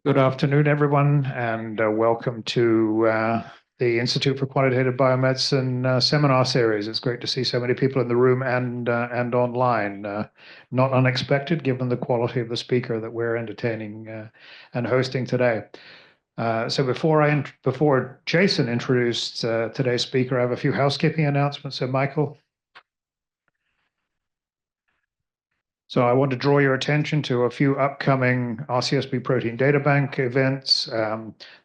Good afternoon, everyone, and welcome to the Institute for Quantitative Biomedicine seminar series. It's great to see so many people in the room and online. Not unexpected, given the quality of the speaker that we're entertaining and hosting today. So before Jason introduced today's speaker, I have a few housekeeping announcements. So, Michael. So I want to draw your attention to a few upcoming RCSB Protein Data Bank events.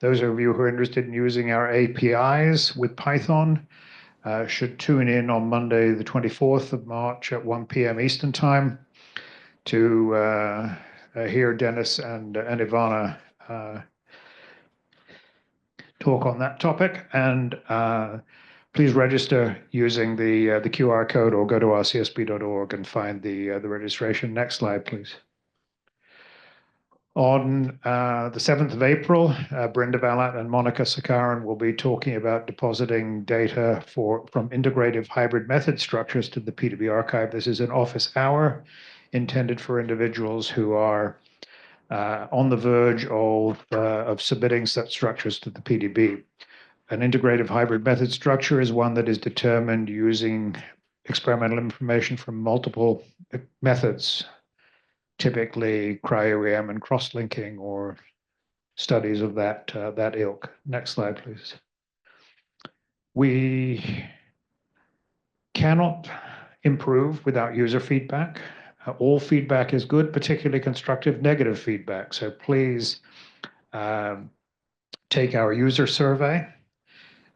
Those of you who are interested in using our APIs with Python should tune in on Monday, the 24th of March at 1 p.m. Eastern Time to hear Dennis and Ivana talk on that topic. And please register using the QR code or go to rcsb.org and find the registration. Next slide, please. On the 7th of April, Brenda Vallat and Monica Sakaran will be talking about depositing data from integrative hybrid method structures to the PDB archive. This is an office hour intended for individuals who are on the verge of submitting such structures to the PDB. An integrative hybrid method structure is one that is determined using experimental information from multiple methods, typically cryo-EM and cross-linking or studies of that ilk. Next slide, please. We cannot improve without user feedback. All feedback is good, particularly constructive negative feedback. So please take our user survey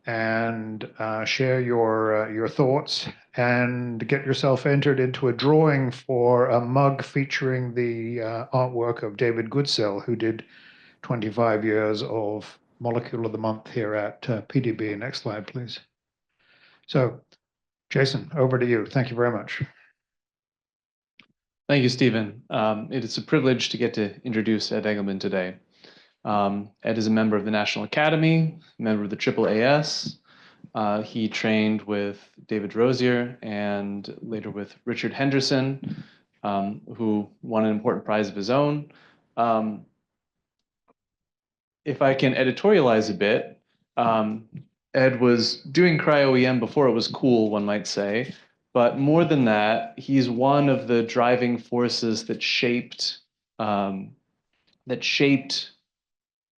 and share your thoughts and get yourself entered into a drawing for a mug featuring the artwork of David Goodsell, who did 25 years of Molecule of the Month here at PDB. Next slide, please. So, Jason, over to you. Thank you very much. Thank you, Stephen. It is a privilege to get to introduce Ed Egelman today. Ed is a member of the National Academy, member of the AAAS. He trained with David Rosier and later with Richard Henderson, who won an important prize of his own. If I can editorialize a bit, Ed was doing cryo-EM before it was cool, one might say. But more than that, he's one of the driving forces that shaped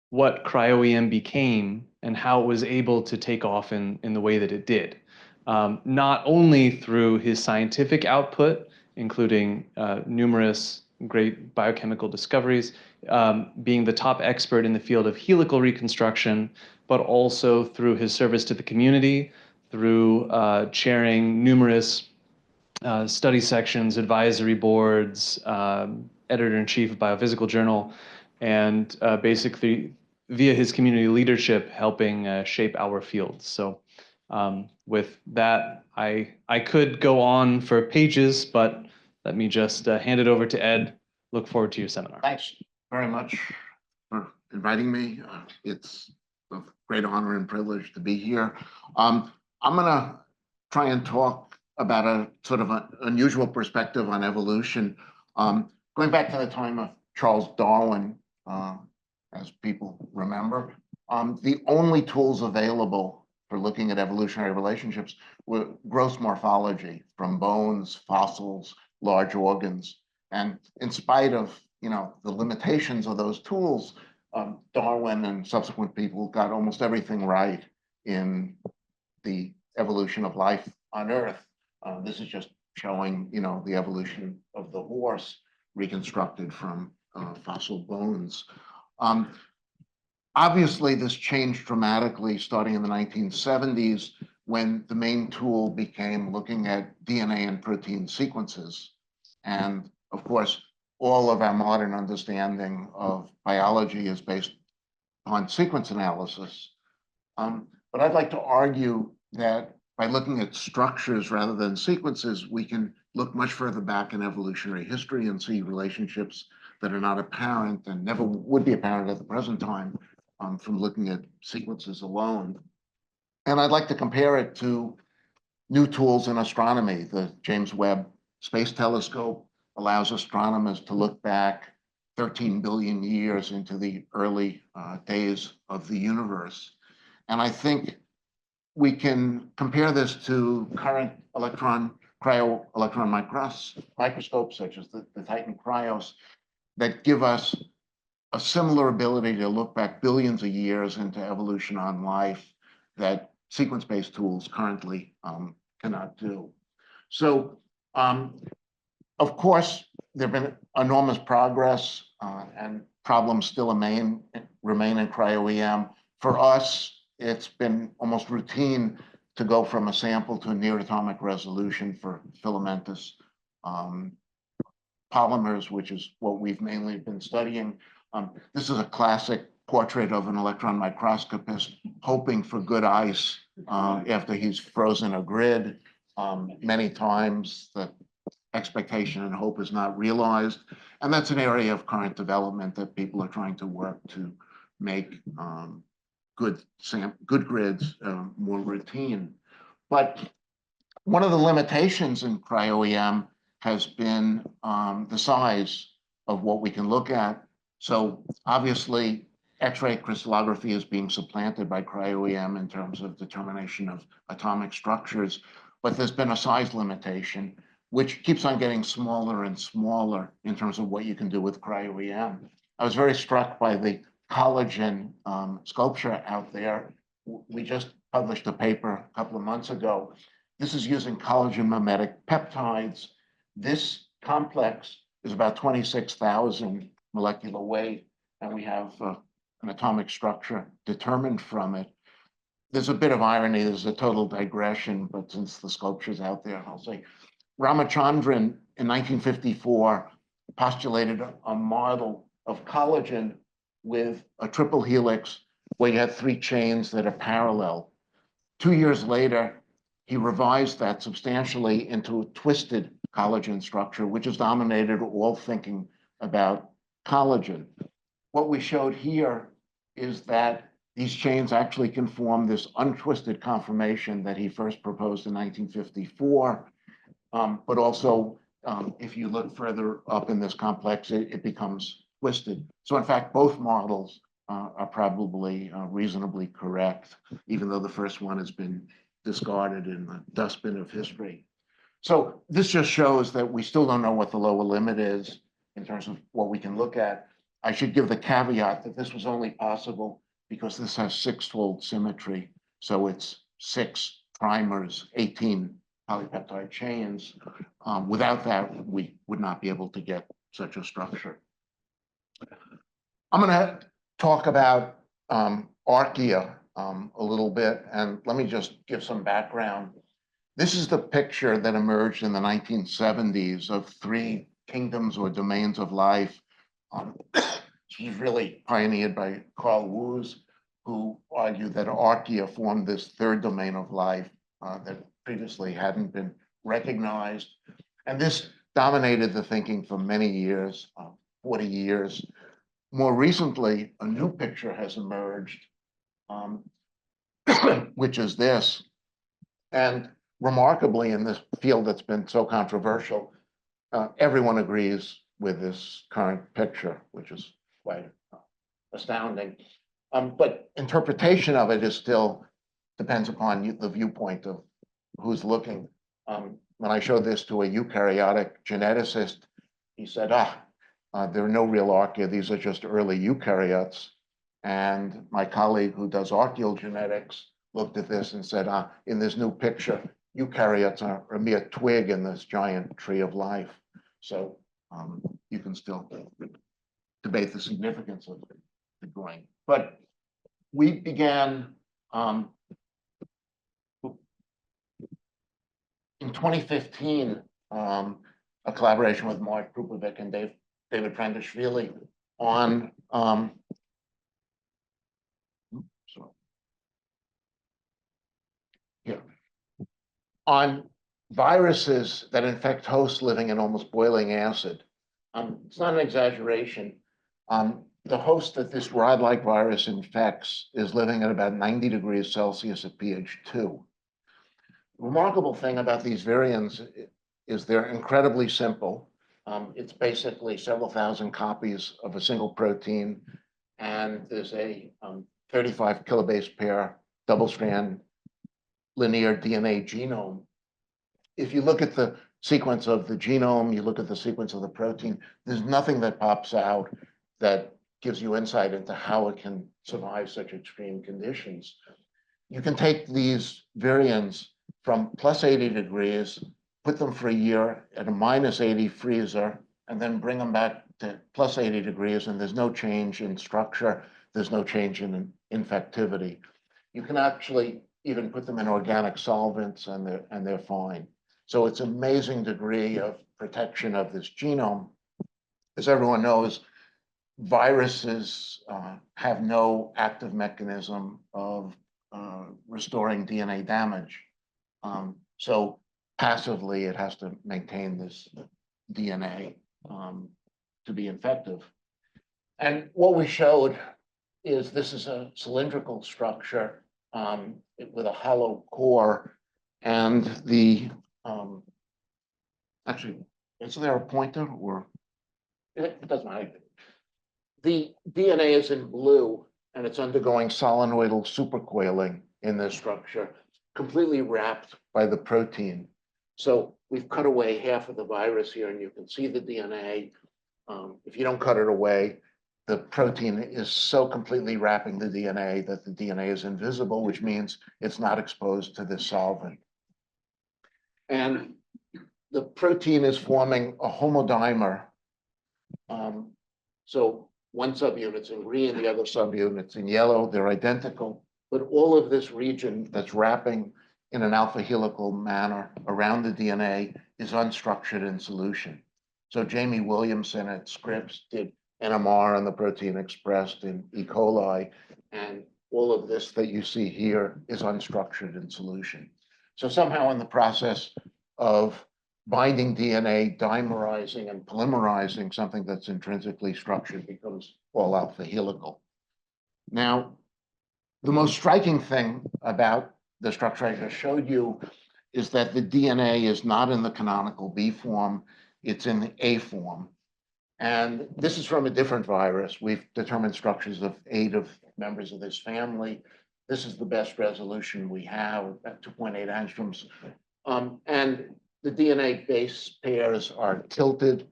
what cryo-EM became and how it was able to take off in the way that it did. Not only through his scientific output, including numerous great biochemical discoveries, being the top expert in the field of helical reconstruction, but also through his service to the community, through chairing numerous study sections, advisory boards, editor-in-chief of Biophysical Journal, and basically via his community leadership, helping shape our field. So with that, I could go on for pages, but let me just hand it over to Ed. Look forward to your seminar. Thanks very much for inviting me. It's a great honor and privilege to be here. I'm going to try and talk about a sort of an unusual perspective on evolution. Going back to the time of Charles Darwin, as people remember, the only tools available for looking at evolutionary relationships were gross morphology from bones, fossils, large organs. And in spite of the limitations of those tools, Darwin and subsequent people got almost everything right in the evolution of life on Earth. This is just showing the evolution of the horse reconstructed from fossil bones. Obviously, this changed dramatically starting in the 1970s when the main tool became looking at DNA and protein sequences. And of course, all of our modern understanding of biology is based on sequence analysis. But I'd like to argue that by looking at structures rather than sequences, we can look much further back in evolutionary history and see relationships that are not apparent and never would be apparent at the present time from looking at sequences alone. And I'd like to compare it to new tools in astronomy. The James Webb Space Telescope allows astronomers to look back 13 billion years into the early days of the universe. And I think we can compare this to current cryo-electron microscopes, such as the Titan Cryos, that give us a similar ability to look back billions of years into evolution on life that sequence-based tools currently cannot do. So, of course, there have been enormous progress and problems still remain in cryo-EM. For us, it's been almost routine to go from a sample to a near atomic resolution for filamentous polymers, which is what we've mainly been studying. This is a classic portrait of an electron microscopist hoping for good ice after he's frozen a grid. Many times the expectation and hope is not realized. And that's an area of current development that people are trying to work to make good grids more routine. But one of the limitations in cryo-EM has been the size of what we can look at. So obviously, X-ray crystallography is being supplanted by cryo-EM in terms of determination of atomic structures, but there's been a size limitation, which keeps on getting smaller and smaller in terms of what you can do with cryo-EM. I was very struck by the collagen sculpture out there. We just published a paper a couple of months ago. This is using collagen mimetic peptides. This complex is about 26,000 molecular weight, and we have an atomic structure determined from it. There's a bit of irony, there's a total digression, but since the sculpture's out there, I'll say, Ramachandran in 1954 postulated a model of collagen with a triple helix where you had 3 chains that are parallel. 2 years later, he revised that substantially into a twisted collagen structure, which has dominated all thinking about collagen. What we showed here is that these chains actually can form this untwisted conformation that he first proposed in 1954. But also, if you look further up in this complex, it becomes twisted. So in fact, both models are probably reasonably correct, even though the first one has been discarded in the dustbin of history. So this just shows that we still don't know what the lower limit is in terms of what we can look at. I should give the caveat that this was only possible because this has 6-fold symmetry. So it's 6 primers, 18 polypeptide chains. Without that, we would not be able to get such a structure. I'm going to talk about archaea a little bit, and let me just give some background. This is the picture that emerged in the 1970s of 3 kingdoms or domains of life. This was really pioneered by Carl Woese, who argued that archaea formed this 3rd domain of life that previously hadn't been recognized. And this dominated the thinking for many years, 40 years. More recently, a new picture has emerged, which is this. And remarkably, in this field that's been so controversial, everyone agrees with this current picture, which is quite astounding. But interpretation of it is still depends upon the viewpoint of who's looking. When I showed this to a eukaryotic geneticist, he said, there are no real archaea. These are just early eukaryotes. And my colleague who does archaeal genetics looked at this and said, in this new picture, eukaryotes are a mere twig in this giant tree of life. So you can still debate the significance of the growing. But we began in 2015, a collaboration with Mark Krupovic and David Prandashvili on on viruses that infect hosts living in almost boiling acid. It's not an exaggeration. The host that this rod-like virus infects is living at about 90 degrees Celsius at pH 2. The remarkable thing about these virions is they're incredibly simple. It's basically several thousand copies of a single protein, and there's a 35 kilobase pair double-strand linear DNA genome. If you look at the sequence of the genome, you look at the sequence of the protein, there's nothing that pops out that gives you insight into how it can survive such extreme conditions. You can take these virions from plus 80 degrees, put them for a year at a minus 80 freezer, and then bring them back to plus 80 degrees, and there's no change in structure, there's no change in infectivity. You can actually even put them in organic solvents, and they're fine. So it's an amazing degree of protection of this genome. As everyone knows, viruses have no active mechanism of restoring DNA damage. So passively, it has to maintain this DNA to be effective. And what we showed is this is a cylindrical structure with a hollow core, and the actually, is there a pointer, or it doesn't matter. The DNA is in blue, and it's undergoing solenoidal supercoiling in this structure, completely wrapped by the protein. So we've cut away half of the virus here, and you can see the DNA. If you don't cut it away, the protein is so completely wrapping the DNA that the DNA is invisible, which means it's not exposed to this solvent. And the protein is forming a homodimer. So one subunit's in green, the other subunit's in yellow. They're identical, but all of this region that's wrapping in an alpha helical manner around the DNA is unstructured in solution. So Jamie Williamson at Scripps did NMR on the protein expressed in E. coli, and all of this that you see here is unstructured in solution. So somehow in the process of binding DNA, dimerizing and polymerizing something that's intrinsically structured becomes all alpha helical. Now, the most striking thing about the structure I just showed you is that the DNA is not in the canonical B form, it's in the A form. And this is from a different virus. We've determined structures of 8 of members of this family. This is the best resolution we have at 2.8 angstroms. And the DNA base pairs are tilted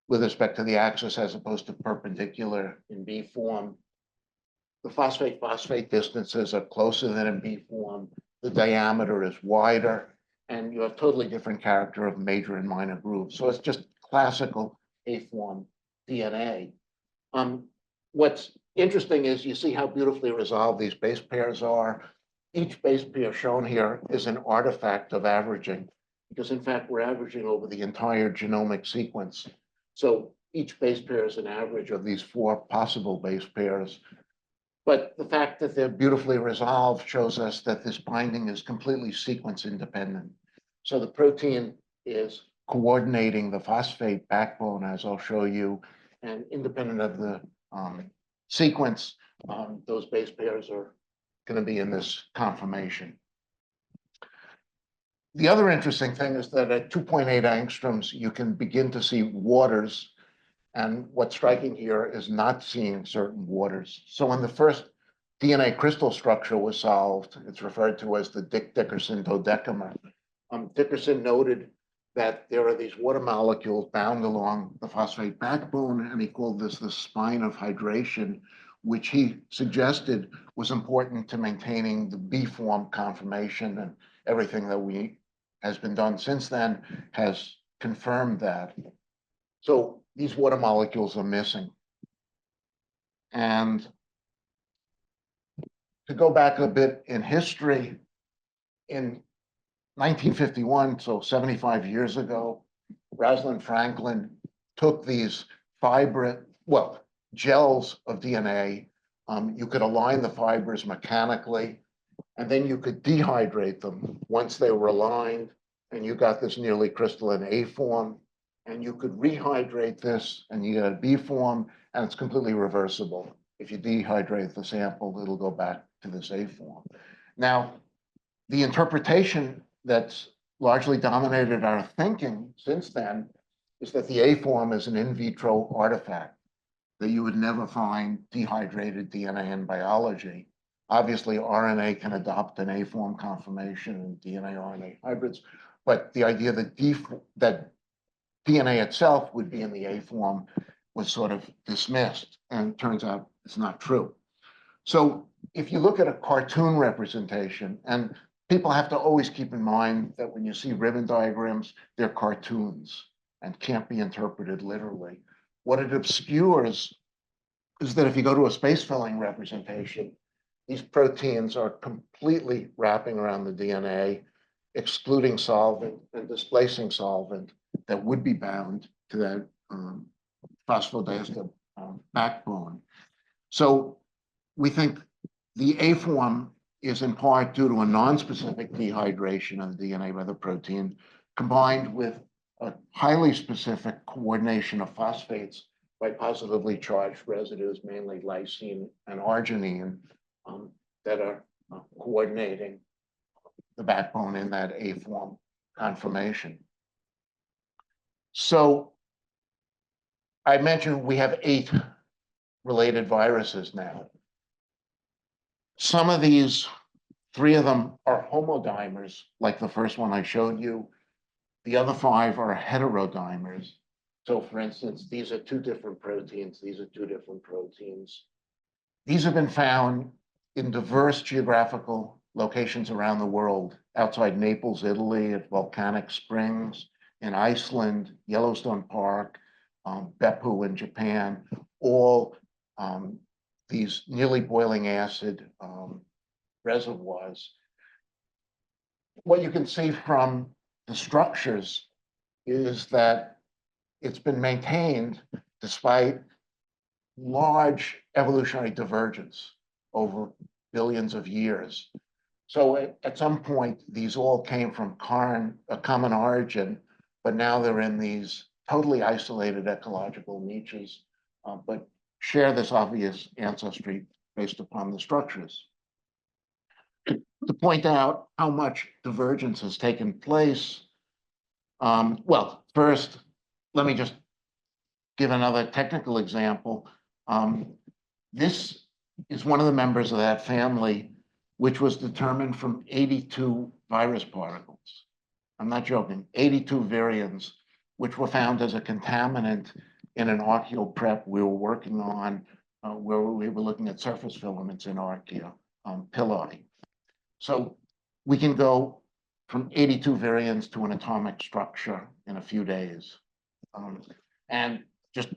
with respect to the axis as opposed to perpendicular in B form. The phosphate-phosphate distances are closer than in B form. The diameter is wider, and you have totally different character of major and minor grooves. So it's just classical A form DNA. What's interesting is you see how beautifully resolved these base pairs are. Each base pair shown here is an artifact of averaging, because in fact, we're averaging over the entire genomic sequence. So each base pair is an average of these 4 possible base pairs. But the fact that they're beautifully resolved shows us that this binding is completely sequence independent. So the protein is coordinating the phosphate backbone, as I'll show you, and independent of the sequence, those base pairs are going to be in this conformation. The other interesting thing is that at 2.8 angstroms, you can begin to see waters. And what's striking here is not seeing certain waters. So when the first DNA crystal structure was solved, it's referred to as the Dick-Dickerson dodecamer. Dickerson noted that there are these water molecules bound along the phosphate backbone, and he called this the spine of hydration, which he suggested was important to maintaining the B form conformation, and everything that has been done since then has confirmed that. So these water molecules are missing. And to go back a bit in history, in 1951, so 75 years ago, Rosalind Franklin took these gels of DNA. You could align the fibers mechanically, and then you could dehydrate them once they were aligned, and you got this nearly crystalline A form. And you could rehydrate this, and you get a B form, and it's completely reversible. If you dehydrate the sample, it'll go back to this A form. Now, the interpretation that's largely dominated our thinking since then is that the A form is an in vitro artifact that you would never find dehydrated DNA in biology. Obviously, RNA can adopt an A form conformation in DNA RNA hybrids, but the idea that DNA itself would be in the A form was sort of dismissed, and it turns out it's not true. So if you look at a cartoon representation, and people have to always keep in mind that when you see ribbon diagrams, they're cartoons and can't be interpreted literally. What it obscures is that if you go to a space filling representation, these proteins are completely wrapping around the DNA, excluding solvent and displacing solvent that would be bound to that phosphodiester backbone. So we think the A form is in part due to a non-specific dehydration of the DNA by the protein, combined with a highly specific coordination of phosphates by positively charged residues, mainly lysine and arginine, that are coordinating the backbone in that A form conformation. So I mentioned we have 8 related viruses now. Some of these, 3 of them are homodimers, like the first one I showed you. The other 5 are heterodimers. So for instance, these are 2 different proteins. These are 2 different proteins. These have been found in diverse geographical locations around the world, outside Naples, Italy, at volcanic springs, in Iceland, Yellowstone Park, Beppu in Japan, all these nearly boiling acid reservoirs. What you can see from the structures is that it's been maintained despite large evolutionary divergence over billions of years. So at some point, these all came from a common origin, but now they're in these totally isolated ecological niches, but share this obvious ancestry based upon the structures. To point out how much divergence has taken place, well, first, let me just give another technical example. This is one of the members of that family, which was determined from 82 virus particles. I'm not joking, 82 virions, which were found as a contaminant in an archaeal prep we were working on, where we were looking at surface filaments in archaea pili. So we can go from 82 virions to an atomic structure in a few days. And just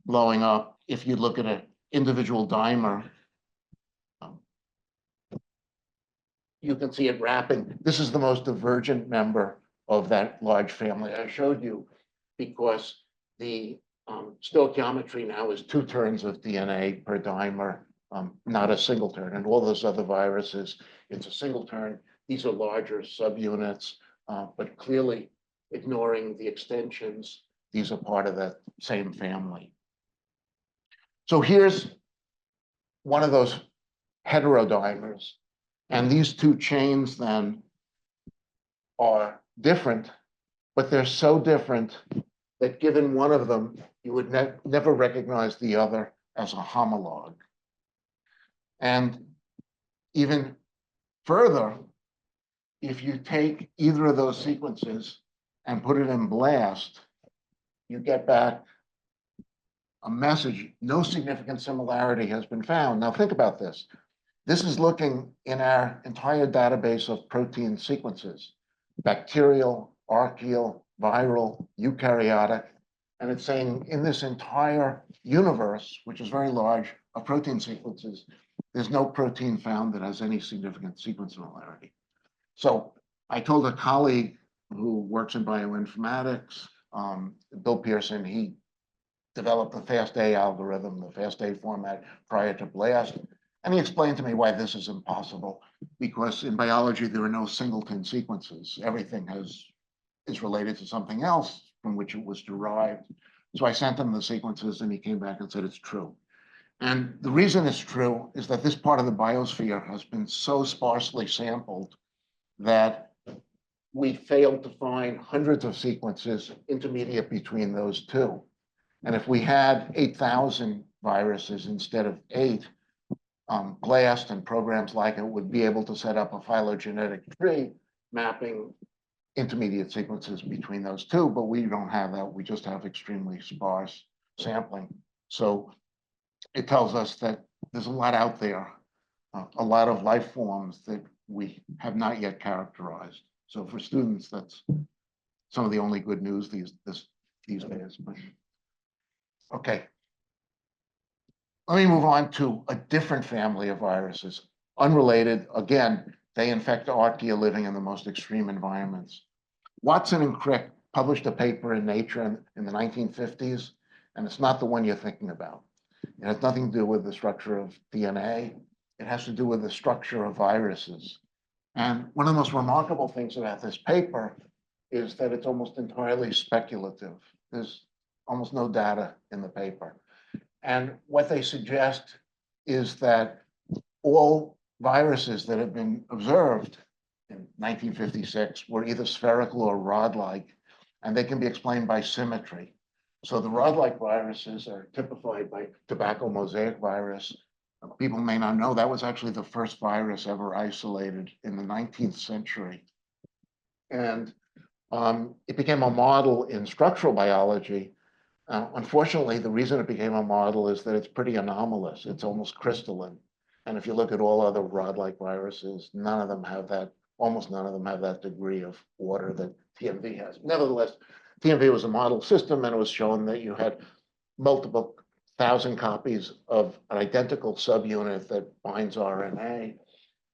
blowing up, if you look at an individual dimer, you can see it wrapping. This is the most divergent member of that large family I showed you, because the stoichiometry now is 2 turns of DNA per dimer, not a single turn. And all those other viruses, it's a single turn. These are larger subunits, but clearly ignoring the extensions, these are part of that same family. So here's one of those heterodimers. And these 2 chains then are different, but they're so different that given one of them, you would never recognize the other as a homologue. And even further, if you take either of those sequences and put it in BLAST, you get back a message, no significant similarity has been found. Now think about this. This is looking in our entire database of protein sequences, bacterial, archaeal, viral, eukaryotic, and it's saying in this entire universe, which is very large, of protein sequences, there's no protein found that has any significant sequence similarity. So I told a colleague who works in bioinformatics, Bill Pearson, he developed the FASTA algorithm, the FASTA format prior to BLAST. And he explained to me why this is impossible, because in biology, there are no singleton sequences. Everything is related to something else from which it was derived. So I sent him the sequences and he came back and said it's true. And the reason it's true is that this part of the biosphere has been so sparsely sampled that we failed to find hundreds of sequences intermediate between those two. And if we had 8,000 viruses instead of 8, BLAST and programs like it would be able to set up a phylogenetic tree mapping intermediate sequences between those two, but we don't have that. We just have extremely sparse sampling. So it tells us that there's a lot out there, a lot of life forms that we have not yet characterized. So for students, that's some of the only good news these days. Okay. Let me move on to a different family of viruses, unrelated. Again, they infect archaea living in the most extreme environments. Watson and Crick published a paper in Nature in the 1950s, and it's not the one you're thinking about. It has nothing to do with the structure of DNA. It has to do with the structure of viruses. And one of the most remarkable things about this paper is that it's almost entirely speculative. There's almost no data in the paper. And what they suggest is that all viruses that have been observed in 1956 were either spherical or rod-like, and they can be explained by symmetry. So the rod-like viruses are typified by tobacco mosaic virus. People may not know that was actually the first virus ever isolated in the 19th century. And it became a model in structural biology. Unfortunately, the reason it became a model is that it's pretty anomalous. It's almost crystalline. And if you look at all other rod-like viruses, none of them have that, almost none of them have that degree of order that TMV has. Nevertheless, TMV was a model system, and it was shown that you had multiple thousand copies of an identical subunit that binds RNA.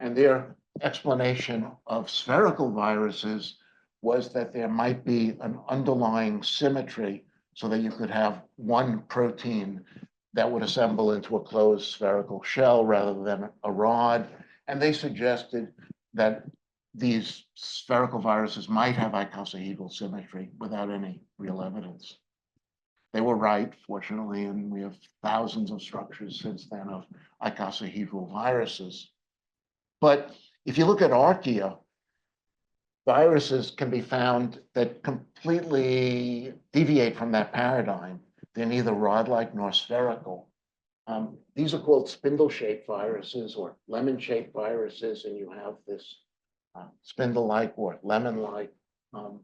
And their explanation of spherical viruses was that there might be an underlying symmetry so that you could have one protein that would assemble into a closed spherical shell rather than a rod. And they suggested that these spherical viruses might have icosahedral symmetry without any real evidence. They were right, fortunately, and we have thousands of structures since then of icosahedral viruses. But if you look at archaea, viruses can be found that completely deviate from that paradigm. They're neither rod-like nor spherical. These are called spindle-shaped viruses or lemon-shaped viruses, and you have this spindle-like or lemon-like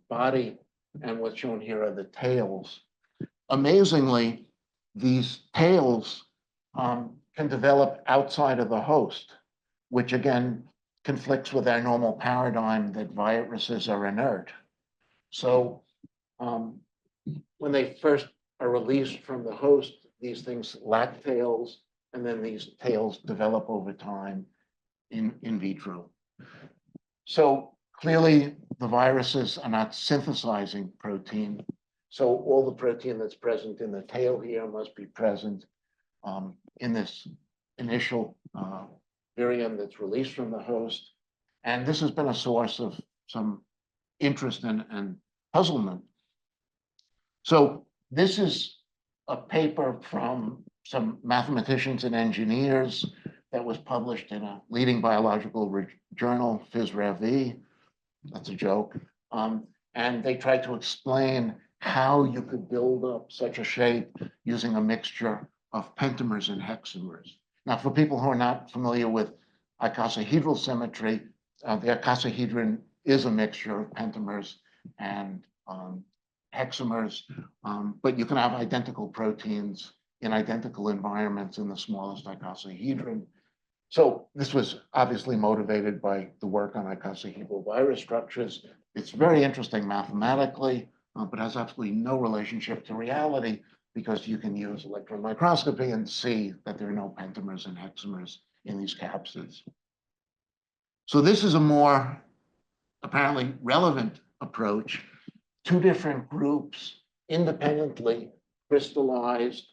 body. And what's shown here are the tails. Amazingly, these tails can develop outside of the host, which again conflicts with our normal paradigm that viruses are inert. So when they first are released from the host, these things lack tails, and then these tails develop over time in vitro. So clearly the viruses are not synthesizing protein. So all the protein that's present in the tail here must be present in this initial virion that's released from the host. And this has been a source of some interest and puzzlement. So this is a paper from some mathematicians and engineers that was published in a leading biological journal, PhysRev. That's a joke. And they tried to explain how you could build up such a shape using a mixture of pentamers and hexamers. Now, for people who are not familiar with icosahedral symmetry, the icosahedron is a mixture of pentamers and hexamers, but you can have identical proteins in identical environments in the smallest icosahedron. So this was obviously motivated by the work on icosahedral virus structures. It's very interesting mathematically, but has absolutely no relationship to reality because you can use electron microscopy and see that there are no pentamers and hexamers in these capsids. So this is a more apparently relevant approach. Two different groups independently crystallized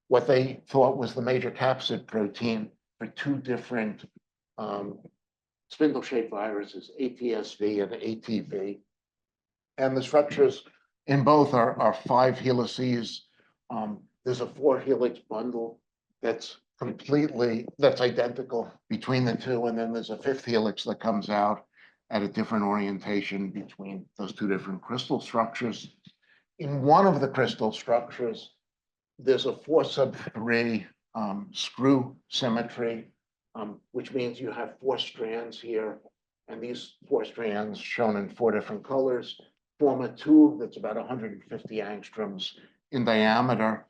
what they thought was the major capsid protein for two different spindle-shaped viruses, ATSV and ATV. And the structures in both are 5 helices. There's a 4-helix bundle that's identical between the two, and then there's a 5th helix that comes out. at a different orientation between those two different crystal structures. In one of the crystal structures, there's a 4/3 screw symmetry, which means you have 4 strands here. And these 4 strands, shown in 4 different colors, form a tube that's about 150 angstroms in diameter.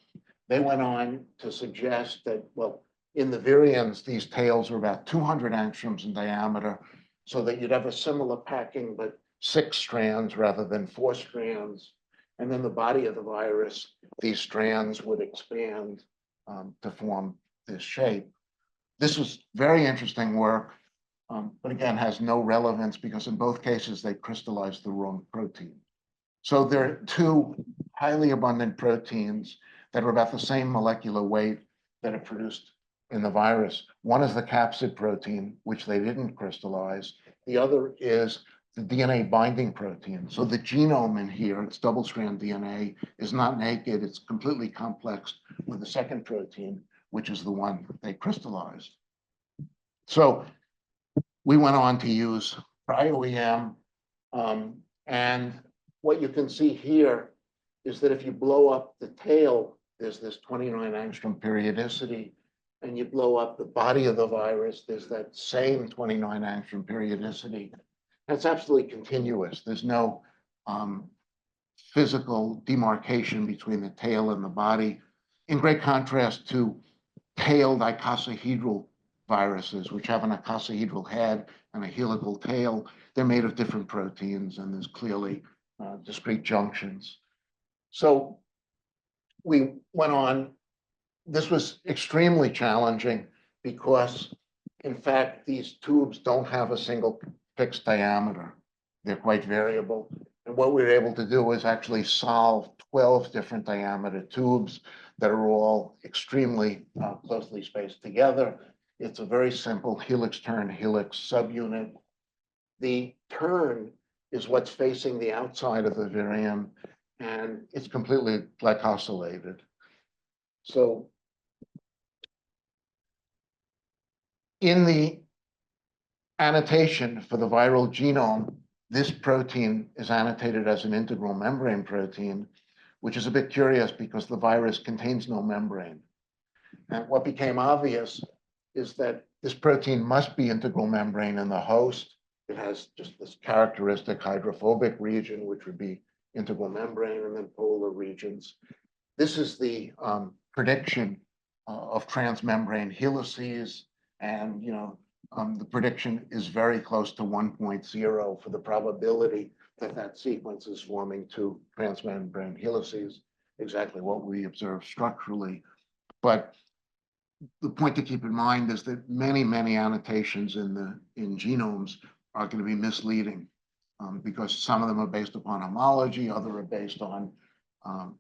They went on to suggest that, well, in the virions, these tails are about 200 angstroms in diameter, so that you'd have a similar packing, but 6 strands rather than 4 strands. And then the body of the virus, these strands would expand to form this shape. This was very interesting work, but again, has no relevance because in both cases, they crystallized the wrong protein. So there are 2 highly abundant proteins that are about the same molecular weight that are produced in the virus. One is the capsid protein, which they didn't crystallize. The other is the DNA binding protein. So the genome in here, it's double-strand DNA, is not naked. It's completely complexed with the second protein, which is the one they crystallized. So we went on to use Cryo-EM, and what you can see here is that if you blow up the tail, there's this 29 angstrom periodicity, and you blow up the body of the virus, there's that same 29 angstrom periodicity. That's absolutely continuous. There's no physical demarcation between the tail and the body, in great contrast to tailed icosahedral viruses, which have an icosahedral head and a helical tail. They're made of different proteins, and there's clearly discrete junctions. So we went on. This was extremely challenging because, in fact, these tubes don't have a single fixed diameter. They're quite variable. And what we were able to do is actually solve 12 different diameter tubes that are all extremely closely spaced together. It's a very simple helix turn helix subunit. The turn is what's facing the outside of the virion, and it's completely glycosylated. So in the annotation for the viral genome, this protein is annotated as an integral membrane protein, which is a bit curious because the virus contains no membrane. And what became obvious is that this protein must be integral membrane in the host. It has just this characteristic hydrophobic region, which would be integral membrane, and then polar regions. This is the prediction of transmembrane helices, and the prediction is very close to 1.0 for the probability that that sequence is forming 2 transmembrane helices, exactly what we observe structurally. But the point to keep in mind is that many, many annotations in genomes are going to be misleading because some of them are based upon homology, others are based on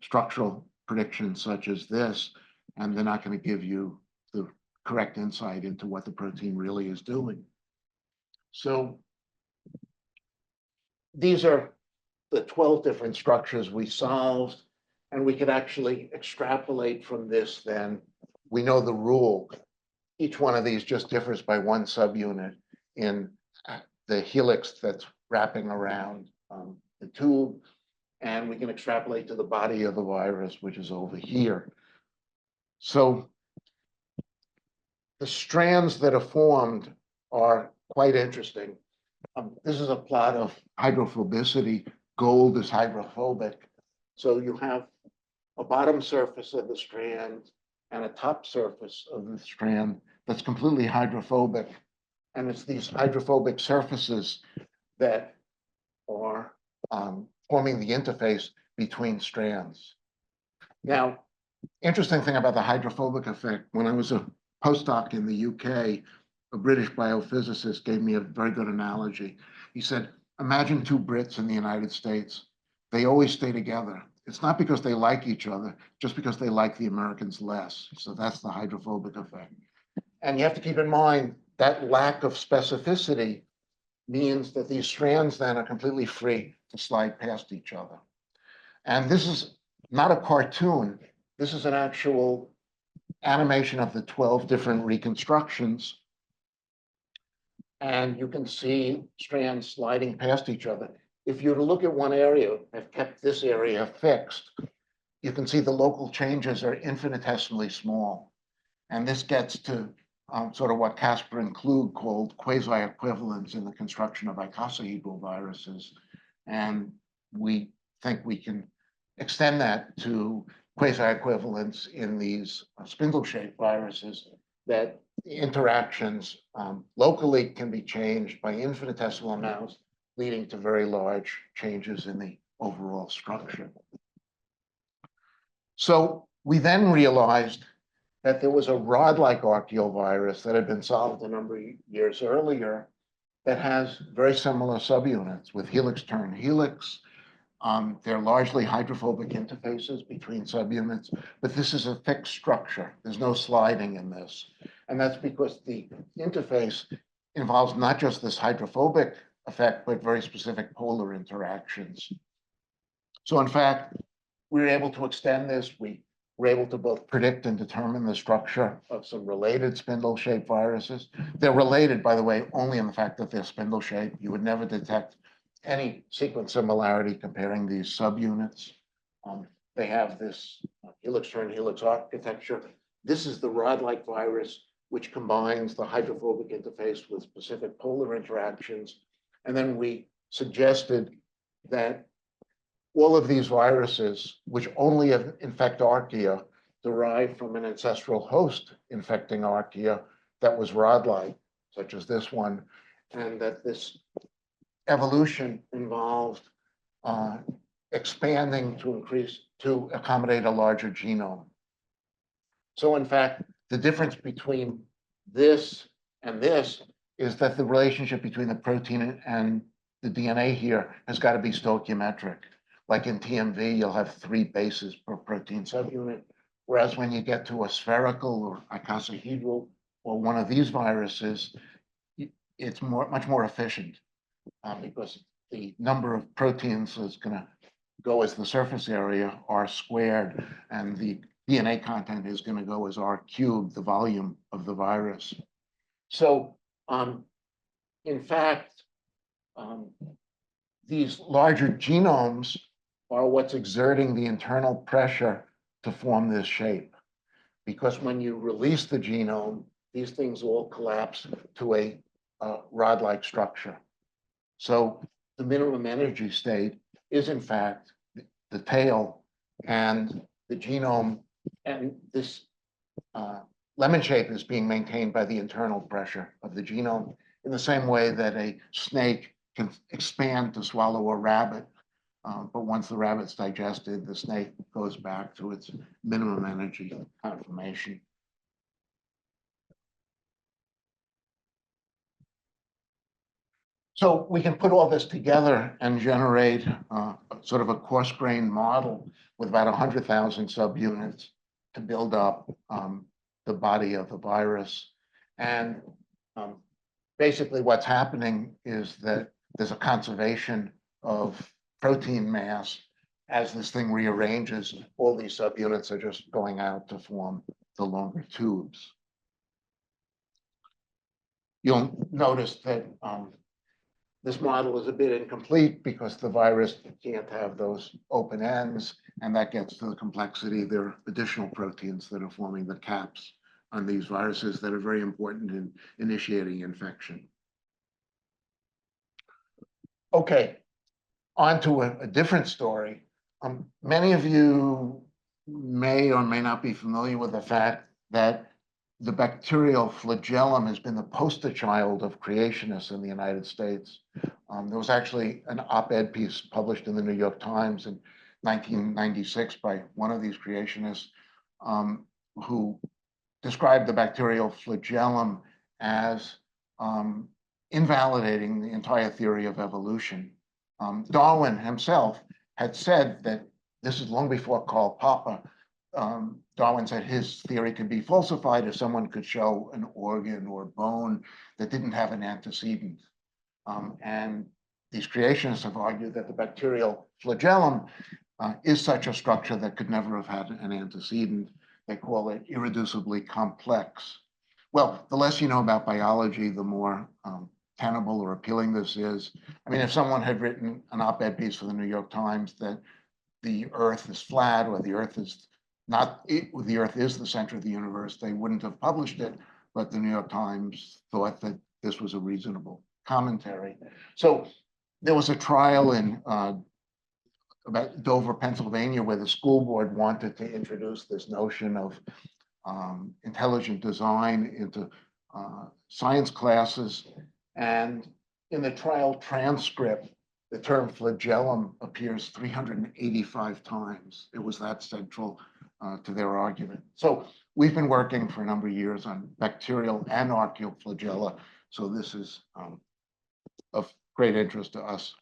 structural predictions such as this, and they're not going to give you the correct insight into what the protein really is doing. So these are the 12 different structures we solved, and we could actually extrapolate from this then. We know the rule. Each one of these just differs by 1 subunit in the helix that's wrapping around the tube, and we can extrapolate to the body of the virus, which is over here. So the strands that are formed are quite interesting. This is a plot of hydrophobicity. Gold is hydrophobic. So you have a bottom surface of the strand and a top surface of the strand that's completely hydrophobic. And it's these hydrophobic surfaces that are forming the interface between strands. Now, interesting thing about the hydrophobic effect, when I was a postdoc in the UK, a British biophysicist gave me a very good analogy. He said, imagine 2 Brits in the United States. They always stay together. It's not because they like each other, just because they like the Americans less. So that's the hydrophobic effect. And you have to keep in mind that lack of specificity means that these strands then are completely free to slide past each other. And this is not a cartoon. This is an actual animation of the 12 different reconstructions. and you can see strands sliding past each other. If you were to look at one area, have kept this area fixed, you can see the local changes are infinitesimally small. And this gets to sort of what Casper and Klug called quasi-equivalence in the construction of icosahedral viruses. And we think we can extend that to quasi-equivalence in these spindle-shaped viruses, that the interactions locally can be changed by infinitesimal amounts, leading to very large changes in the overall structure. So we then realized that there was a rod-like archaeovirus that had been solved a number of years earlier that has very similar subunits with helix-turn helix. They're largely hydrophobic interfaces between subunits, but this is a fixed structure. There's no sliding in this. And that's because the interface involves not just this hydrophobic effect, but very specific polar interactions. So in fact, we were able to extend this. We were able to both predict and determine the structure of some related spindle-shaped viruses. They're related, by the way, only in the fact that they're spindle-shaped. You would never detect any sequence similarity comparing these subunits. They have this helix-turn helix architecture. This is the rod-like virus, which combines the hydrophobic interface with specific polar interactions. And then we suggested that all of these viruses, which only infect archaea, derive from an ancestral host infecting archaea that was rod-like, such as this one, and that this evolution involved expanding to accommodate a larger genome. So in fact, the difference between this and this is that the relationship between the protein and the DNA here has got to be stoichiometric. Like in TMV, you'll have 3 bases per protein subunit, whereas when you get to a spherical or icosahedral or one of these viruses, it's much more efficient because the number of proteins that's going to go as the surface area R squared, and the DNA content is going to go as R cubed, the volume of the virus. So in fact, these larger genomes are what's exerting the internal pressure to form this shape. Because when you release the genome, these things all collapse to a rod-like structure. So the minimum energy state is in fact the tail, and the genome, and this lemon shape is being maintained by the internal pressure of the genome, in the same way that a snake can expand to swallow a rabbit. But once the rabbit's digested, the snake goes back to its minimum energy conformation. So we can put all this together and generate sort of a coarse-grained model with about 100,000 subunits to build up the body of the virus. And basically what's happening is that there's a conservation of protein mass. As this thing rearranges, all these subunits are just going out to form the longer tubes. You'll notice that this model is a bit incomplete because the virus can't have those open ends, and that gets to the complexity. There are additional proteins that are forming the caps on these viruses that are very important in initiating infection. Okay, on to a different story. Many of you may or may not be familiar with the fact that the bacterial flagellum has been the poster child of creationists in the United States. There was actually an op-ed piece published in the New York Times in 1996 by one of these creationists who described the bacterial flagellum as invalidating the entire theory of evolution. Darwin himself had said that, this is long before Karl Popper, Darwin said his theory could be falsified if someone could show an organ or bone that didn't have an antecedent. And these creationists have argued that the bacterial flagellum is such a structure that could never have had an antecedent. They call it irreducibly complex. Well, the less you know about biology, the more tenable or appealing this is. I mean, if someone had written an op-ed piece for the New York Times that the Earth is flat or the Earth is not, the Earth is the center of the universe, they wouldn't have published it, but the New York Times thought that this was a reasonable commentary. So there was a trial in about Dover, Pennsylvania, where the school board wanted to introduce this notion of intelligent design into science classes. And in the trial transcript, the term flagellum appears 385 times. It was that central to their argument. So we've been working for a number of years on bacterial and archaeal flagella. So this is of great interest to us.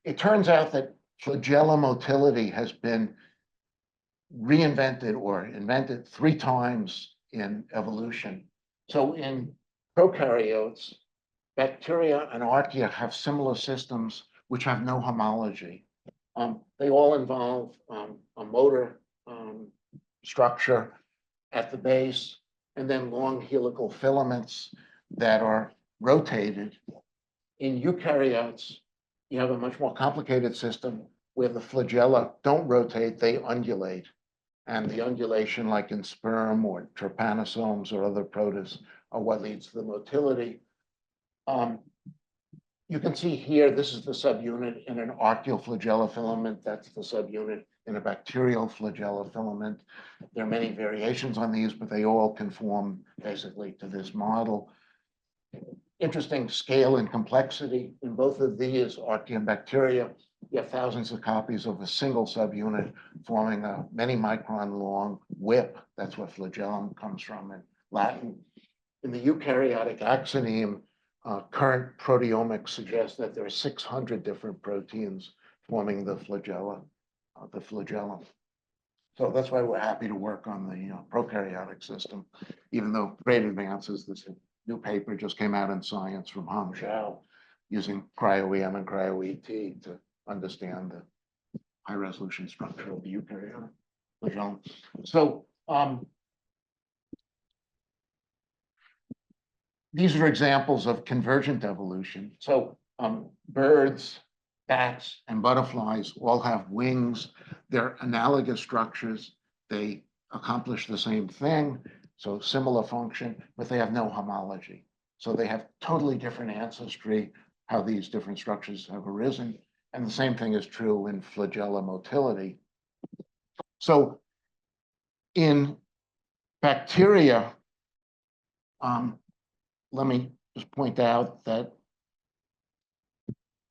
It turns out that flagella motility has been reinvented or invented 3 times in evolution. So in prokaryotes, bacteria and archaea have similar systems which have no homology. They all involve a motor structure at the base and then long helical filaments that are rotated. In eukaryotes, you have a much more complicated system where the flagella don't rotate, they undulate. And the undulation, like in sperm or trypanosomes or other protists, are what leads to the motility. You can see here, this is the subunit in an archaeal flagella filament. That's the subunit in a bacterial flagella filament. There are many variations on these, but they all conform basically to this model. Interesting scale and complexity in both of these, archaea and bacteria. You have thousands of copies of a single subunit forming a many micron long whip. That's what flagellum comes from in Latin. In the eukaryotic axoneme, current proteomics suggests that there are 600 different proteins forming the flagella, the flagellum. So that's why we're happy to work on the prokaryotic system, even though great advances. This new paper just came out in Science from Hong Zhao using Cryo-EM and Cryo-ET to understand the high resolution structure of the eukaryotic flagellum. So these are examples of convergent evolution. So birds, bats, and butterflies all have wings. They're analogous structures. They accomplish the same thing, so similar function, but they have no homology. So they have totally different ancestry, how these different structures have arisen. And the same thing is true in flagella motility. So in bacteria, let me just point out that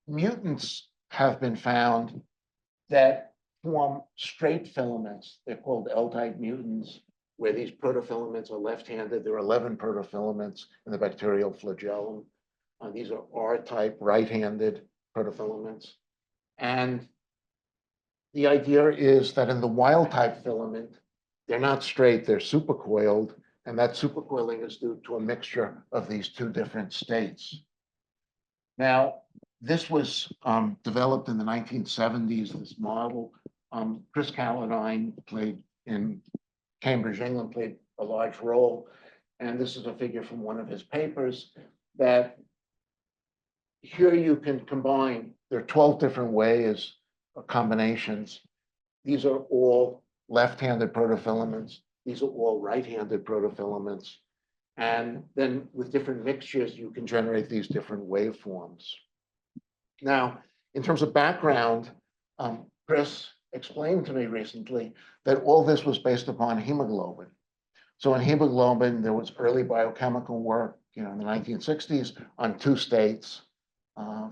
mutants have been found that form straight filaments. They're called L-type mutants, where these protofilaments are left-handed. There are 11 protofilaments in the bacterial flagellum. These are R-type right-handed protofilaments. And the idea is that in the wild-type filament, they're not straight, they're supercoiled. And that supercoiling is due to a mixture of these 2 different states. Now, this was developed in the 1970s, this model. Chris Calladine played in Cambridge, England, played a large role. And this is a figure from one of his papers that here you can combine, there are 12 different ways or combinations. These are all left-handed protofilaments. These are all right-handed protofilaments. And then with different mixtures, you can generate these different waveforms. Now, in terms of background, Chris explained to me recently that all this was based upon hemoglobin. So in hemoglobin, there was early biochemical work, in the 1960s on 2 states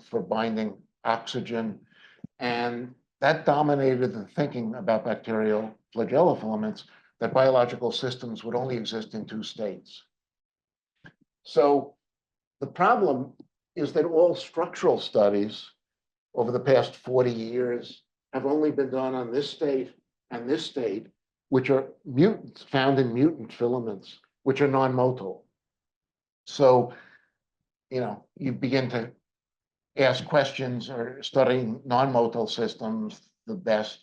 for binding oxygen. And that dominated the thinking about bacterial flagella filaments, that biological systems would only exist in 2 states. So the problem is that all structural studies over the past 40 years have only been done on this state and this state, which are mutants found in mutant filaments, which are non-motile. So, you begin to ask questions or studying non-motile systems, the best,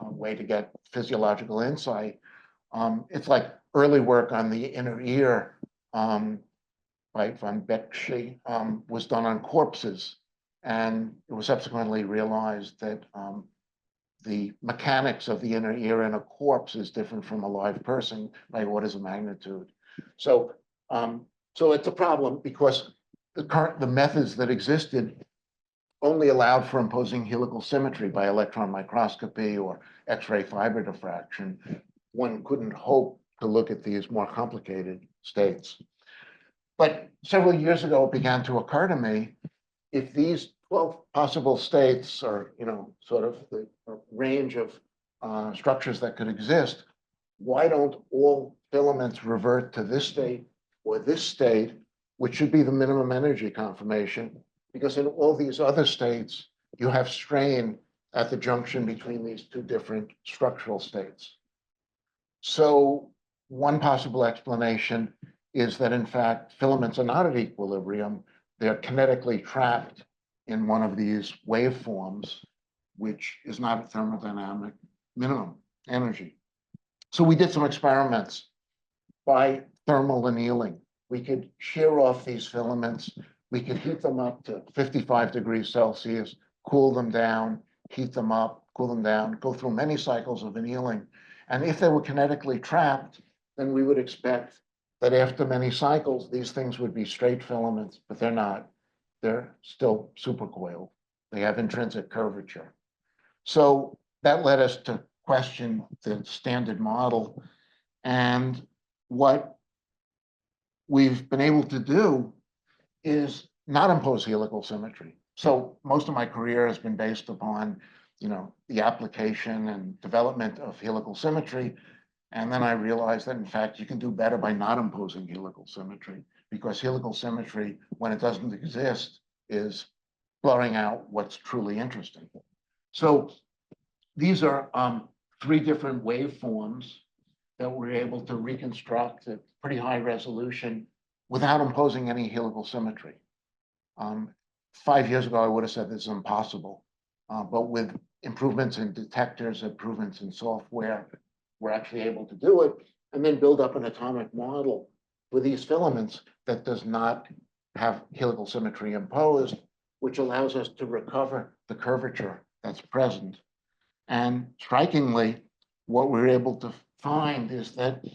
way to get physiological insight. It's like early work on the inner ear by by von Beckshi was done on corpses. And it was subsequently realized that the mechanics of the inner ear in a corpse is different from a live person by orders of magnitude. So, so it's a problem because the methods that existed only allowed for imposing helical symmetry by electron microscopy or X-ray fiber diffraction. One couldn't hope to look at these more complicated states. But several years ago, it began to occur to me, if these 12 possible states are, sort of the range of structures that could exist, why don't all filaments revert to this state or this state, which should be the minimum energy conformation? Because in all these other states, you have strain at the junction between these two different structural states. So one possible explanation is that, in fact, filaments are not at equilibrium. They're kinetically trapped in one of these waveforms, which is not at thermodynamic minimum energy. So we did some experiments by thermal annealing. We could shear off these filaments. We could heat them up to 55 degrees Celsius, cool them down, heat them up, cool them down, go through many cycles of annealing. And if they were kinetically trapped, then we would expect that after many cycles, these things would be straight filaments, but they're not. They're still supercoiled. They have intrinsic curvature. So that led us to question the standard model. And what we've been able to do is not impose helical symmetry. So most of my career has been based upon, the application and development of helical symmetry. And then I realized that, in fact, you can do better by not imposing helical symmetry, because helical symmetry, when it doesn't exist, is blurring out what's truly interesting. So these are 3 different waveforms that we're able to reconstruct at pretty high resolution without imposing any helical symmetry. 5 years ago, I would have said this is impossible, but with improvements in detectors, improvements in software, we're actually able to do it, and then build up an atomic model with these filaments that does not have helical symmetry imposed, which allows us to recover the curvature that's present. And strikingly, what we're able to find is that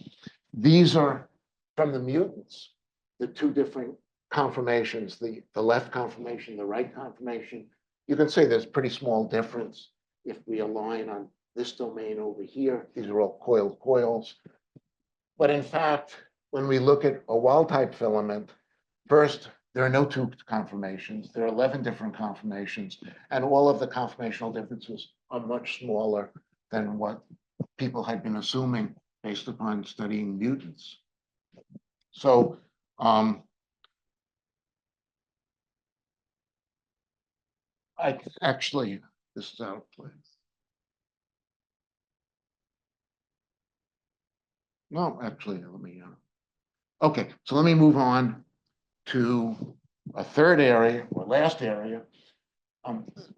these are from the mutants, the 2 different conformations, the left conformation, the right conformation. You can see there's pretty small difference if we align on this domain over here. These are all coiled coils. But in fact, when we look at a wild-type filament, first, there are no 2 conformations. There are 11 different conformations, and all of the conformational differences are much smaller than what people had been assuming based upon studying mutants. So I actually, this is out of place. No, actually, let me, okay, so let me move on to a third area, or last area,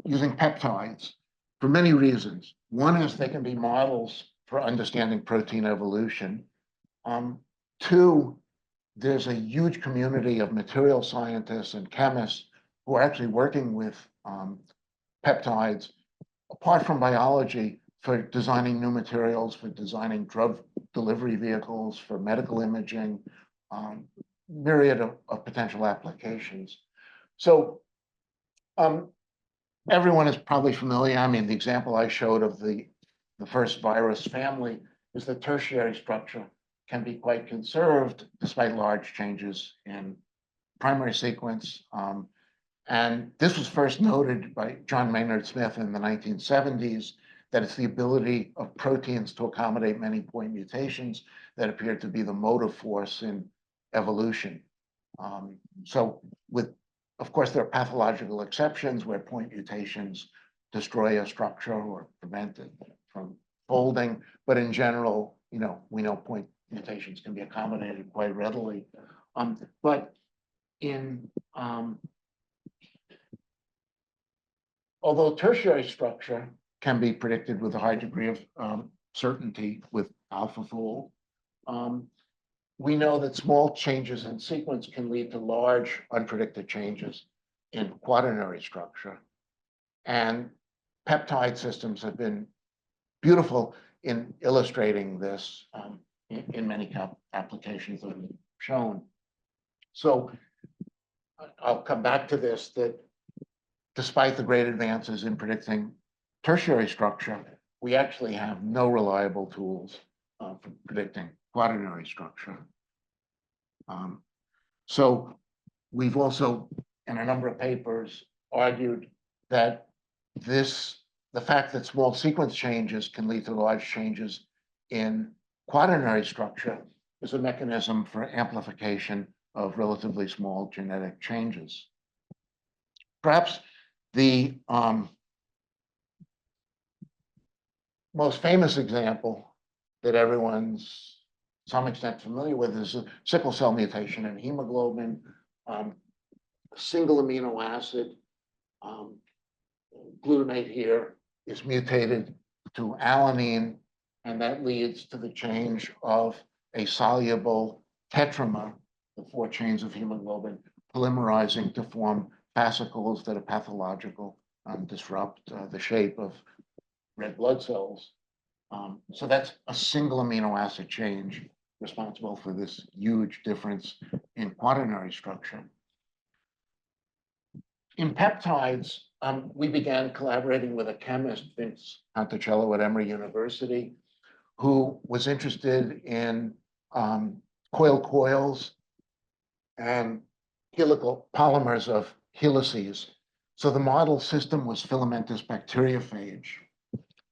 using peptides for many reasons. One is they can be models for understanding protein evolution. 2, there's a huge community of material scientists and chemists who are actually working with peptides, apart from biology, for designing new materials, for designing drug delivery vehicles, for medical imaging, myriad of potential applications. So everyone is probably familiar. I mean, the example I showed of the first virus family is the tertiary structure can be quite conserved despite large changes in primary sequence. And this was first noted by John Maynard Smith in the 1970s, that it's the ability of proteins to accommodate many point mutations that appear to be the motive force in evolution. So of course, there are pathological exceptions where point mutations destroy a structure or prevent it from folding. But in general, we know point mutations can be accommodated quite readily. But in although tertiary structure can be predicted with a high degree of certainty with AlphaFold, we know that small changes in sequence can lead to large unpredicted changes in quaternary structure. And peptide systems have been beautiful in illustrating this in many applications that we've shown. So I'll come back to this, that despite the great advances in predicting tertiary structure, we actually have no reliable tools for predicting quaternary structure. So we've also, in a number of papers, argued that the fact that small sequence changes can lead to large changes in quaternary structure is a mechanism for amplification of relatively small genetic changes. Perhaps the most famous example that everyone's to some extent familiar with is a sickle cell mutation in hemoglobin. A single amino acid, glutamate here, is mutated to alanine, and that leads to the change of a soluble tetramer, the 4 chains of hemoglobin, polymerizing to form fascicles that are pathological and disrupt the shape of red blood cells. So that's a single amino acid change responsible for this huge difference in quaternary structure. In peptides, we began collaborating with a chemist, Vince Conticello at Emory University, who was interested in coils and helical polymers of helices. So the model system was filamentous bacteriophage,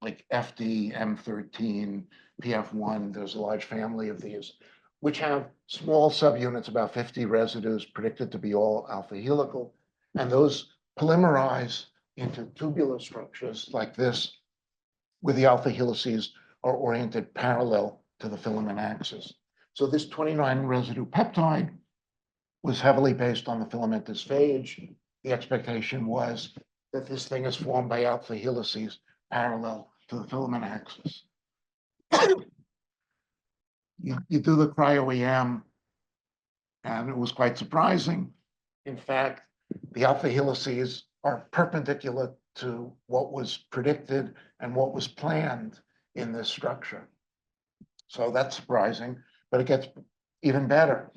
like FD, M13, PF1. There's a large family of these, which have small subunits, about 50 residues, predicted to be all alpha helical. And those polymerize into tubular structures like this, where the alpha helices are oriented parallel to the filament axis. So this 29 residue peptide was heavily based on the filamentous phage. The expectation was that this thing is formed by alpha helices parallel to the filament axis. You do the cryo-EM, and it was quite surprising. In fact, the alpha helices are perpendicular to what was predicted and what was planned in this structure. So that's surprising, but it gets even better.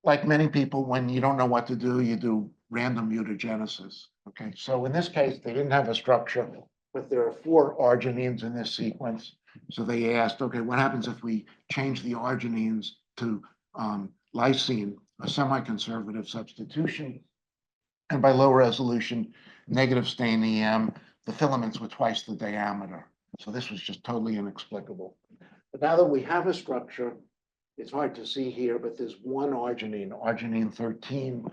Like many people, when you don't know what to do, you do random mutagenesis. Okay, so in this case, they didn't have a structure, but there are 4 arginines in this sequence. So they asked, okay, what happens if we change the arginines to lysine, a semi-conservative substitution? And by low resolution, negative stain EM, the filaments were twice the diameter. So this was just totally inexplicable. But now that we have a structure, it's hard to see here, but there's one arginine, arginine 13,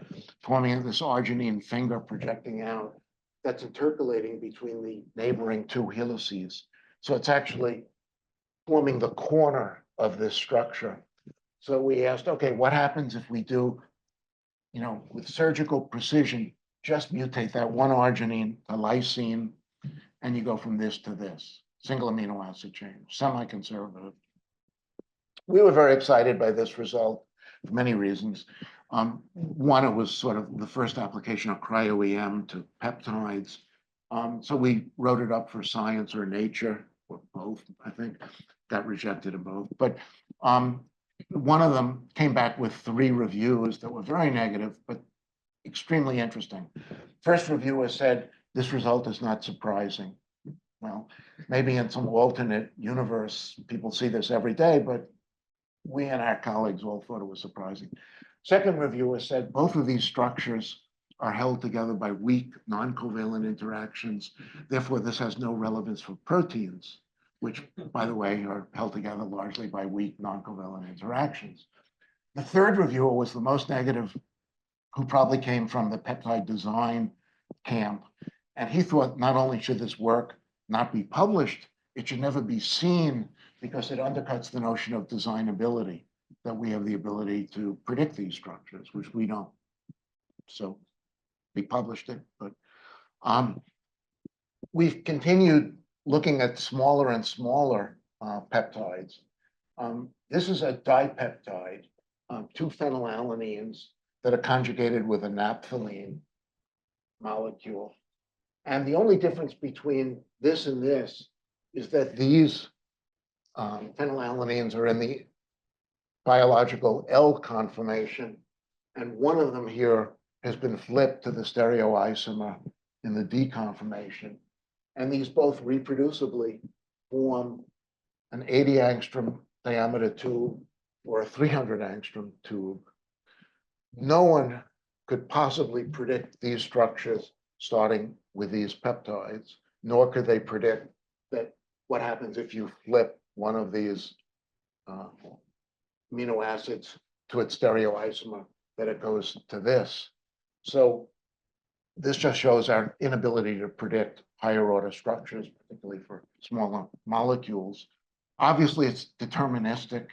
forming this arginine finger projecting out that's intercalating between the neighboring 2 helices. So it's actually forming the corner of this structure. So we asked, okay, what happens if we do, with surgical precision, just mutate that one arginine to lysine, and you go from this to this, single amino acid change, semi-conservative. We were very excited by this result for many reasons. One, it was sort of the first application of cryo-EM to peptides. So we wrote it up for Science or Nature, or both, I think. Got rejected in both. But one of them came back with 3 reviews that were very negative, but extremely interesting. First reviewer said, this result is not surprising. Well, maybe in some alternate universe, people see this every day, but we and our colleagues all thought it was surprising. Second reviewer said both of these structures are held together by weak non-covalent interactions. Therefore, this has no relevance for proteins, which, by the way, are held together largely by weak non-covalent interactions. The third reviewer was the most negative, who probably came from the peptide design camp. And he thought not only should this work not be published, it should never be seen, because it undercuts the notion of designability, that we have the ability to predict these structures, which we don't. So we published it, but we've continued looking at smaller and smaller peptides. This is a dipeptide, two phenylalanines that are conjugated with a naphthalene molecule. And the only difference between this and this is that these phenylalanines are in the biological L conformation, and one of them here has been flipped to the stereoisomer in the D conformation. And these both reproducibly form an 80 angstrom diameter tube or a 300 angstrom tube. No one could possibly predict these structures starting with these peptides, nor could they predict that what happens if you flip one of these amino acids to its stereoisomer, that it goes to this. So this just shows our inability to predict higher order structures, particularly for smaller molecules. Obviously, it's deterministic.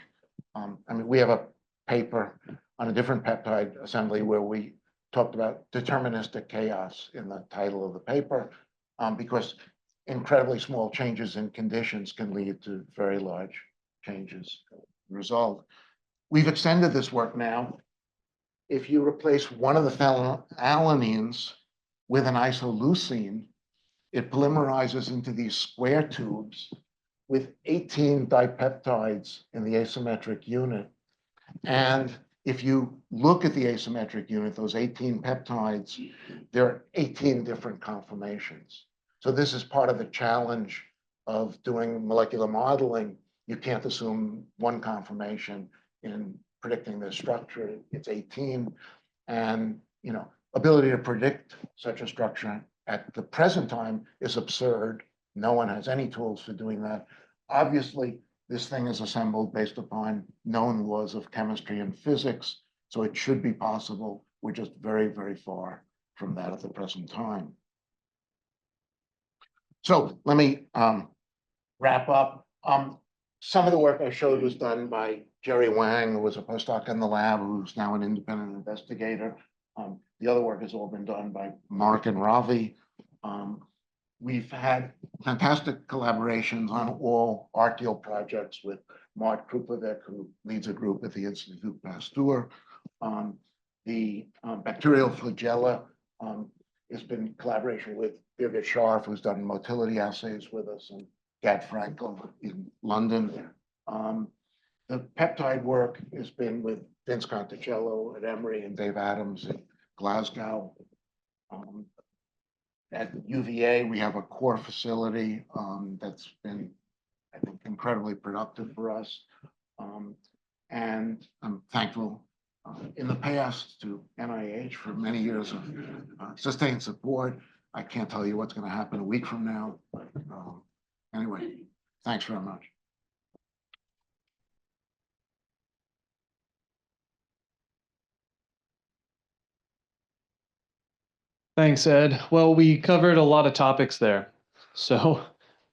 I mean, we have a paper on a different peptide assembly where we talked about deterministic chaos in the title of the paper, because incredibly small changes in conditions can lead to very large changes in result. We've extended this work now. If you replace one of the phenylalanines with an isoleucine, it polymerizes into these square tubes with 18 dipeptides in the asymmetric unit. And if you look at the asymmetric unit, those 18 peptides, there are 18 different conformations. So this is part of the challenge of doing molecular modeling. You can't assume one conformation in predicting the structure. It's 18. And, you know, ability to predict such a structure at the present time is absurd. No one has any tools for doing that. Obviously, this thing is assembled based upon known laws of chemistry and physics, so it should be possible. We're just very, very far from that at the present time. So let me wrap up. Some of the work I showed was done by Jerry Wang, who was a postdoc in the lab, who's now an independent investigator. The other work has all been done by Mark and Ravi. We've had fantastic collaborations on all archaeal projects with Mart Krupovic, who leads a group at the Institut Pasteur. The bacterial flagella has been collaboration with Birgit Scharf, who's done motility assays with us, and Gad Frankel in London. The peptide work has been with Vince Conticello at Emory and Dave Adams in Glasgow. At UVA, we have a core facility that's been, I think, incredibly productive for us. And I'm thankful in the past to NIH for many years of sustained support. I can't tell you what's going to happen a week from now. But anyway, thanks very much. Thanks, Ed. Well, we covered a lot of topics there. So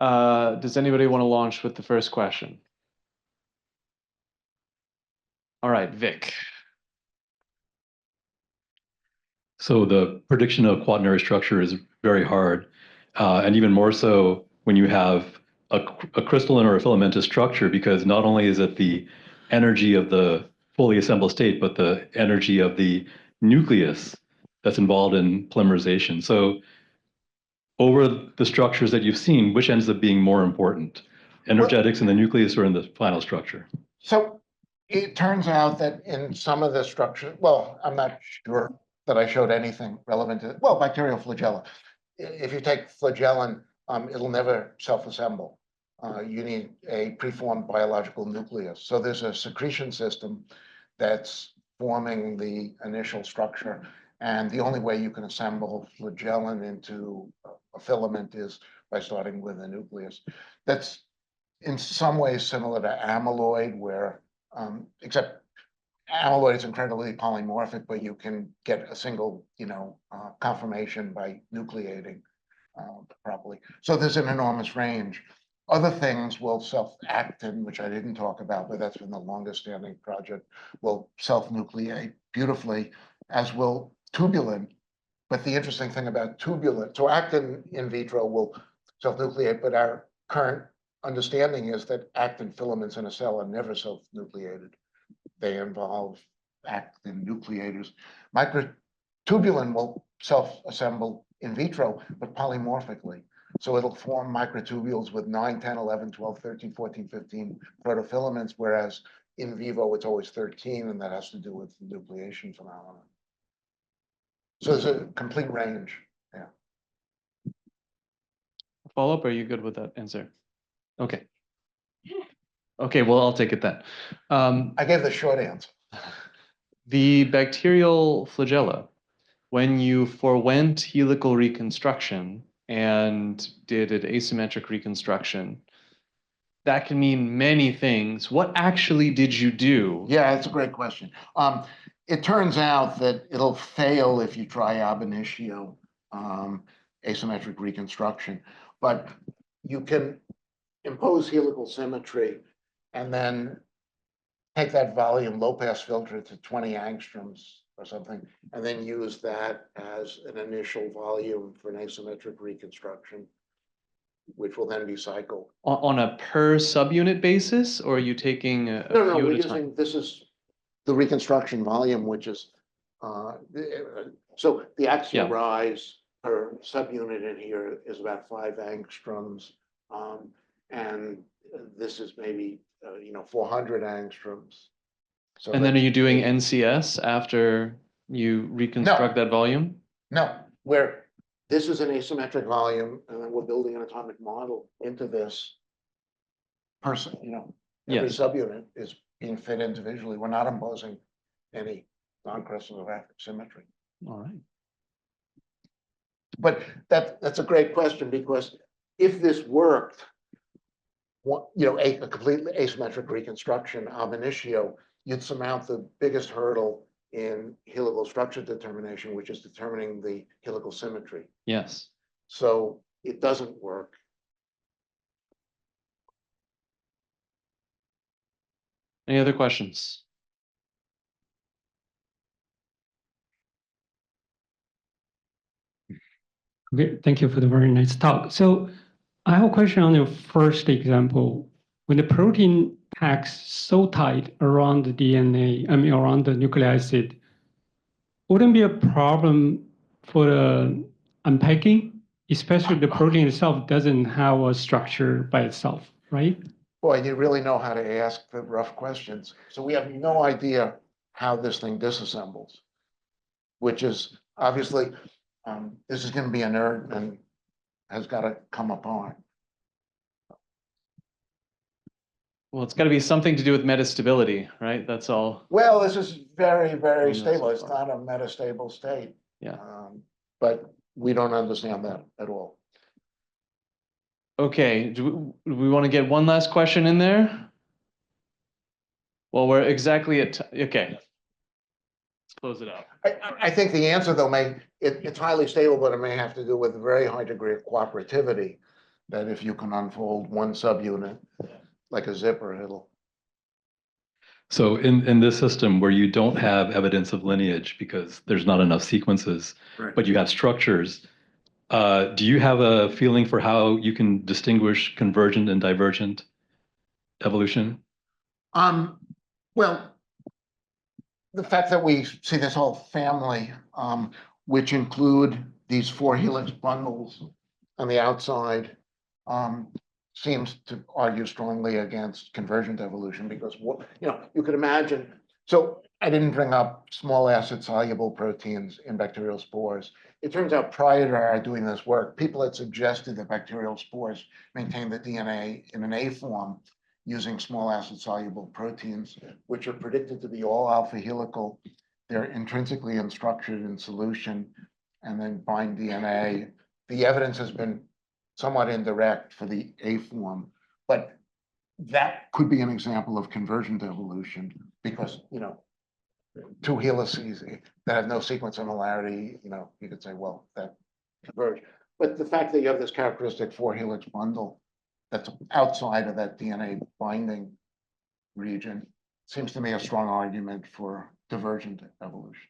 does anybody want to launch with the first question? All right, Vic. So the prediction of quaternary structure is very hard, and even more so when you have a crystalline or a filamentous structure, because not only is it the energy of the fully assembled state, but the energy of the nucleus that's involved in polymerization. So over the structures that you've seen, which ends up being more important, energetics in the nucleus or in the final structure? So it turns out that in some of the structures, well, I'm not sure that I showed anything relevant to, well, bacterial flagella. If you take flagellin, it'll never self-assemble. You need a preformed biological nucleus. So there's a secretion system that's forming the initial structure. And the only way you can assemble flagellin into a filament is by starting with a nucleus. That's in some ways similar to amyloid, where except amyloid is incredibly polymorphic, but you can get a single, conformation by nucleating properly. So there's an enormous range. Other things will self-actin, which I didn't talk about, but that's been the longest standing project, will self-nucleate beautifully, as will tubulin. But the interesting thing about tubulin, so actin in vitro will self-nucleate, but our current understanding is that actin filaments in a cell are never self-nucleated. They involve actin nucleators. Microtubulin will self-assemble in vitro, but polymorphically. So it'll form microtubules with 9, 10, 11, 12, 13, 14, 15 protofilaments, whereas in vivo it's always 13, and that has to do with the nucleation phenomenon. So there's a complete range. Yeah. Follow-up, are you good with that answer? Okay. Okay, well, I'll take it then. I gave the short answer. The bacterial flagella, when you forewent helical reconstruction and did an asymmetric reconstruction, that can mean many things. What actually did you do? Yeah, that's a great question. It turns out that it'll fail if you try ab initio asymmetric reconstruction, but you can impose helical symmetry and then take that volume, low pass filter to 20 angstroms or something, and then use that as an initial volume for an asymmetric reconstruction, which will then be cycled. On a per subunit basis, or are you taking a No, few we're at a time? using, this is the reconstruction volume, which is, so the axial Yeah. rise per subunit in here is about 5 angstroms. And this is maybe, 400 angstroms. So And then are that's- you doing NCS after you reconstruct that volume? No, where this is an asymmetric volume, and then we're building an atomic model into this person, every Yes. subunit is being fit individually. We're not imposing any non-crystallographic symmetry. All right. But that's a great question, because if this worked, a completely asymmetric reconstruction ab initio, you'd surmount the biggest hurdle in helical structure determination, which is determining the helical symmetry. Yes. So it doesn't work. Any other questions? Okay, thank you for the very nice talk. So I have a question on your first example. When the protein packs so tight around the DNA, around the nucleic acid, wouldn't be a problem for the unpacking, especially the protein itself doesn't have a structure by itself, right? Boy, you really know how to ask the rough questions. So we have no idea how this thing disassembles, which is obviously, this is going to be inert and has got to come apart. Well, it's got to be something to do with metastability, right? That's all. Well, this is very, very I know stable. so It's far. not a metastable state. Yeah. But we don't understand that at all. Okay. Do we want to get one last question in there? Well, we're exactly at. Okay. Let's close it out. I think the answer, though, it's highly stable, but it may have to do with a very high degree of cooperativity, that if you can unfold one subunit like a zipper, it'll. So in this system where you don't have evidence of lineage because there's not enough sequences, Right. but you have structures, do you have a feeling for how you can distinguish convergent and divergent evolution? Well, the fact that we see this whole family, which include these 4 helix bundles on the outside, seems to argue strongly against convergent evolution, because you could imagine. So I didn't bring up small acid soluble proteins in bacterial spores. It turns out prior to our doing this work, people had suggested that bacterial spores maintain the DNA in an A form using small acid soluble proteins, which are predicted to be all alpha helical. They're intrinsically unstructured in solution and then bind DNA. The evidence has been somewhat indirect for the A form, but that could be an example of convergent evolution, because 2 helices that have no sequence similarity, you could say, well, that converge. But the fact that you have this characteristic 4 helix bundle that's outside of that DNA binding region seems to me a strong argument for divergent evolution.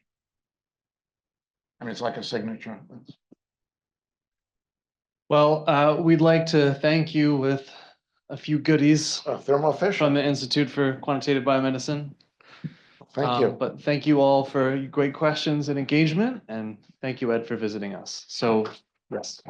I mean, it's like a signature. Well, we'd like to thank you with a few goodies Thermo Fisher. from the Institute for Quantitative Biomedicine. Thank you. But thank you all for your great questions and engagement, and thank you, Ed, for visiting us. So, yes.